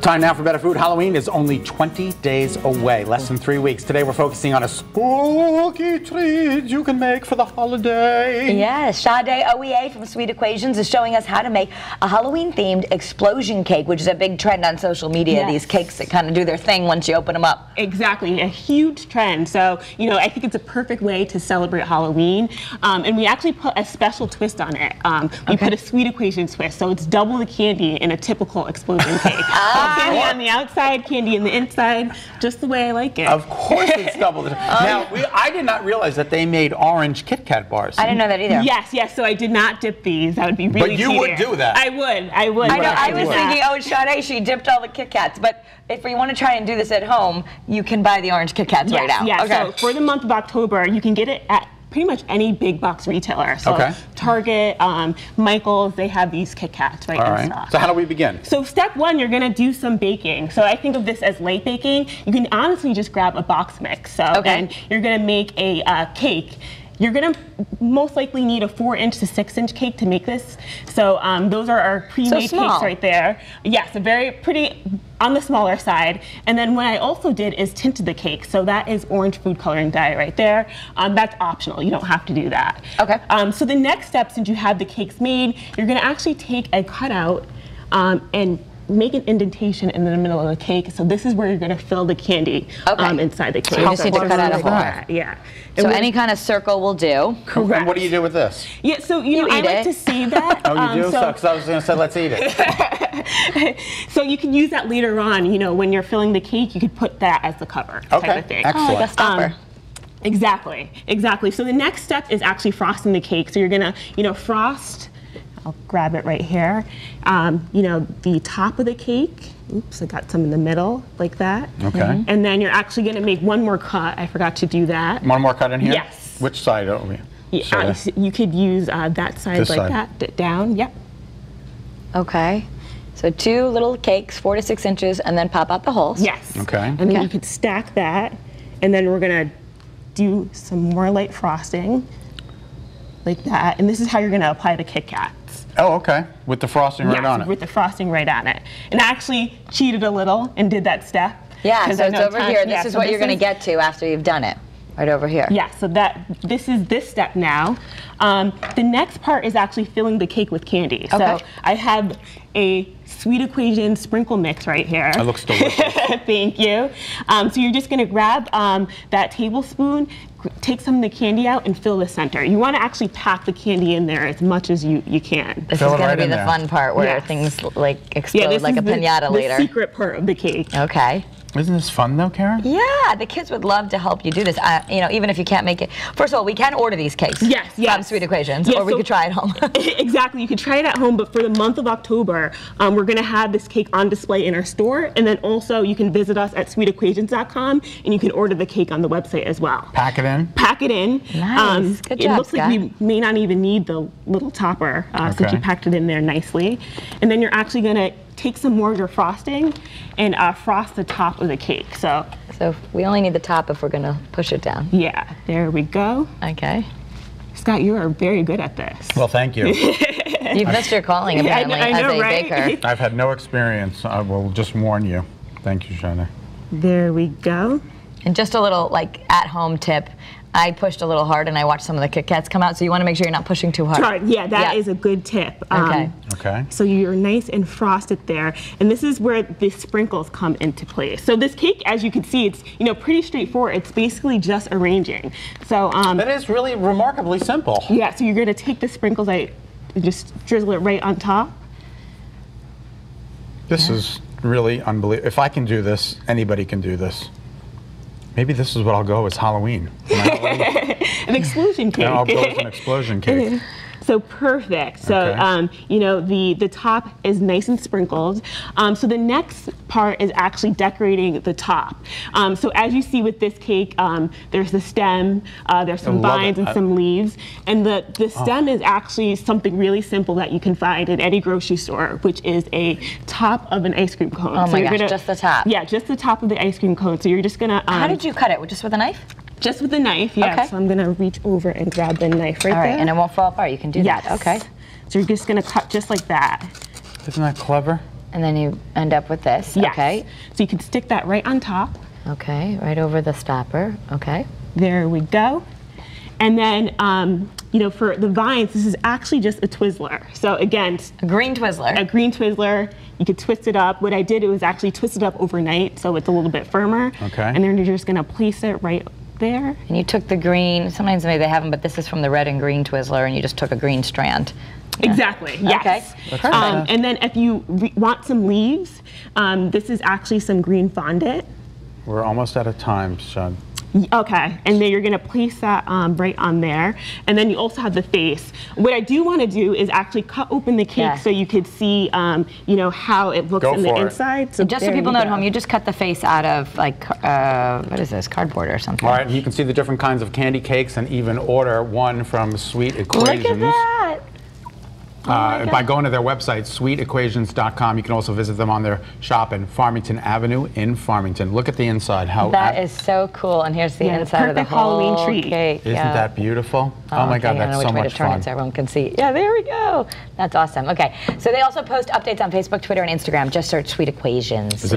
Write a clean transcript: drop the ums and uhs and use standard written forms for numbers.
Time now for Better Food. Halloween is only 20 days away, less than 3 weeks. Today we're focusing on a spooky treat you can make for the holiday. Yes, Sade OEA from Sweet Equations is showing us how to make a Halloween-themed explosion cake, which is a big trend on social media. Yes. These cakes that kind of do their thing once you open them up. Exactly, a huge trend. So, you know, I think it's a perfect way to celebrate Halloween. And we actually put a special twist on it. We put a Sweet Equation twist, so it's double the candy in a typical explosion cake. Candy on the outside, candy on the inside, just the way I like it. Of course it's double the Now, I did not realize that they made orange Kit Kat bars. I didn't know that either. Yes, so I did not dip these. That would be really But you would do that. I would. I know, I was thinking, oh, it's Sade, she dipped all the Kit Kats. But if you want to try and do this at home, you can buy the orange Kit Kats right now. Yeah, okay. So for the month of October, you can get it at pretty much any big box retailer. So Target, Michael's, they have these Kit Kats in stock. So how do we begin? So step one, you're gonna do some baking. So I think of this as light baking. You can honestly just grab a box mix. So and you're gonna make a cake. You're gonna most likely need a 4-inch to 6-inch cake to make this. So those are our pre-made cakes right there. Yes, a very pretty, on the smaller side. And then what I also did is tinted the cake. So that is orange food coloring dye right there. That's optional, you don't have to do that. Okay. So the next step, since you have the cakes made, you're gonna actually take a cutout and make an indentation in the middle of the cake. So this is where you're gonna fill the candy inside the cake. So you just need to cut out a hole. Yeah. So any kind of circle will do. Correct. And what do you do with this? Yeah, so you know, I like to save that. Oh, you do? Because I was gonna say, let's eat it. So you can use that later on, you know, when you're filling the cake, you could put that as the cover type of thing. Excellent. Oh, like a stopper. Exactly. So the next step is actually frosting the cake. So you're gonna, you know, frost. I'll grab it right here. You know, the top of the cake. Oops, I got some in the middle, like that. Okay. And then you're actually gonna make one more cut. I forgot to do that. One more cut in here? Yes. Which side are we? Yeah, you could use that side This like side. that, down, yep. Okay. So 2 little cakes, 4 to 6 inches, and then pop out the holes. Yes. Okay. And then you could stack that, and then we're gonna do some more light frosting, like that. And this is how you're gonna apply the Kit Kats. Oh, okay. With the frosting right on it. With the frosting right on it. And I actually cheated a little and did that step. Yeah, so it's over here. This is what you're gonna get to after you've done it. Right over here. Yeah, so this is this step now. The next part is actually filling the cake with candy. Okay. So I have a Sweet Equation sprinkle mix right here. It looks delicious. Thank you. So you're just gonna grab that tablespoon, take some of the candy out and fill the center. You wanna actually pack the candy in there as much as you can. This is gonna be the fun part where things like explode like a piñata later. The secret part of the cake. Okay. Isn't this fun though, Karen? Yeah, the kids would love to help you do this. You know, even if you can't make it. First of all, we can order these cakes. Yes. From Sweet Equations, or we could try it at home. Exactly, you could try it at home, but for the month of October, we're gonna have this cake on display in our store, and then also you can visit us at sweetequations.com, and you can order the cake on the website as well. Pack it in? Pack it in. Nice, good job, It looks like we may not even need the little topper, since you packed it in there nicely. And then you're actually gonna take some more of your frosting and frost the top of the cake. So we only need the top if we're gonna push it down. Yeah, there we go. Okay. Scott, you are very good at this. Well, thank you. You've missed your calling apparently I know, as a right? baker. I've had no experience. I will just warn you. Thank you, Shana. There we go. And just a little like at-home tip. I pushed a little hard and I watched some of the Kit Kats come out, so you want to make sure you're not pushing too hard. Yeah, that is a good tip. Okay. So you're nice and frosted there, and this is where the sprinkles come into place. So this cake, as you can see, it's pretty straightforward. It's basically just arranging. So that is really remarkably simple. Yeah. So you're going to take the sprinkles, and just drizzle it right on top. This is really unbelievable. If I can do this, anybody can do this. Maybe this is what I'll go as Halloween. An explosion cake. I'll go with an explosion cake. So perfect. So you know, the top is nice and sprinkled. So the next part is actually decorating the top. So as you see with this cake, there's the stem, there's some vines and some leaves, and the stem is actually something really simple that you can find in any grocery store, which is a top of an ice cream cone. Oh my gosh, just the top. Yeah, just the top of the ice cream cone. So you're just gonna. How did you cut it? Just with a knife? Just with a knife, yes. Okay. So I'm gonna reach over and grab the knife right there. All right, and it won't fall apart. You can do that. Okay. So you're just gonna cut just like that. Isn't that clever? And then you end up with this. Yes. Okay. So you can stick that right on top. Okay, right over the stopper. Okay. There we go. And then, you know, for the vines, this is actually just a Twizzler. So again, A green Twizzler. a green Twizzler. You could twist it up. What I did was actually twist it up overnight, so it's a little bit firmer. Okay. And then you're just gonna place it right there. And you took the green, sometimes maybe they have them, but this is from the red and green Twizzler, and you just took a green strand. Exactly, yes. Okay. And then if you want some leaves, this is actually some green fondant. We're almost out of time, Sean. Okay, and then you're gonna place that right on there. And then you also have the face. What I do wanna do is actually cut open the cake so you could see, you know, how it looks on the inside. So just so people know at home, you just cut the face out of like, what is this, cardboard or something. All right, and you can see the different kinds of candy cakes and even order one from Sweet Equations. Look at that. By going to their website, sweetequations.com. You can also visit them on their shop in Farmington Avenue in Farmington. Look at the inside. That is so cool. And here's the inside of the whole Halloween treat. cake. Isn't that beautiful? Oh my God, that's so much fun. I don't know which way to turn it so everyone can see. Yeah, there we go. That's awesome. Okay, so they also post updates on Facebook, Twitter, and Instagram. Just search Sweet Equations.